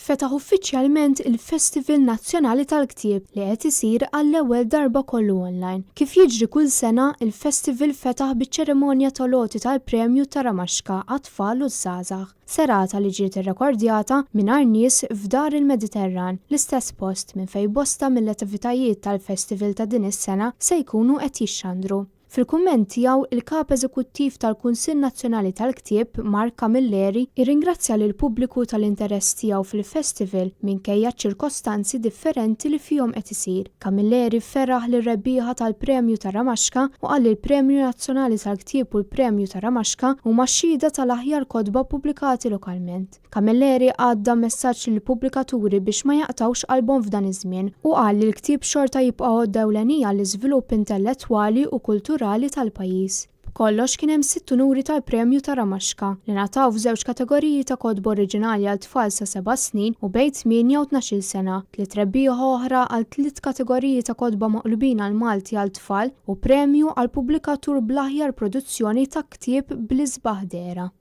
fetaħ uffiċjalment il-Festival Nazzjonali tal-Ktieb li qed isir għall-ewwel darba kollu online. Kif jiġri kull sena, il-festival fetaħ biċ-ċerimonja tal-għoti tal-Premju ta' Ramaxka għat-tfal u żgħażagħ. Serata li ġiet irrekordjata mingħajr nies f'Dar il-Mediterran, l-istess post minn fejn bosta mill-attivitajiet tal-festival ta' din is-sena se jkunu qed jixxandru. Fil-kumment tiegħu il-Kap Eżekuttiv tal-Kunsill Nazzjonali tal-Ktieb Mark Camilleri irringrazzja lil pubbliku tal-interess tiegħu fil-festival minkejja ċirkostanzi differenti li fihom qed isir. Camilleri ferraħ lir rebbieħa tal-Premju ta' Ramaxka u qal li l-Premju Nazzjonali tal-Ktieb u l-Premju ta' Ramaxka huma xhieda tal-aħjar kotba pubblikati lokalment. Camilleri għadda messaġġ lill pubblikaturi biex ma jaqtgħux qalbhom f'dan iż-żmien u qal li l-ktieb xorta jibqa' għodda ewlenija għall-iżvilupp intellettwali u kulturali tal-pajjiż. Kollox kien hemm 6 unuri tal-Premju ta' Ramaxka li ngħataw f'żewġ kategoriji ta' kotba oriġinali għal tfal sa 7 snin u bejn 8 u 12 sena, 3 rebbieħa oħra għal 3 kategoriji ta' kotba maqlubin għal Malti għal tfal u premju għal pubblikatur bl-aħjar produzzjoni ta' ktieb bl-isbaħ dera.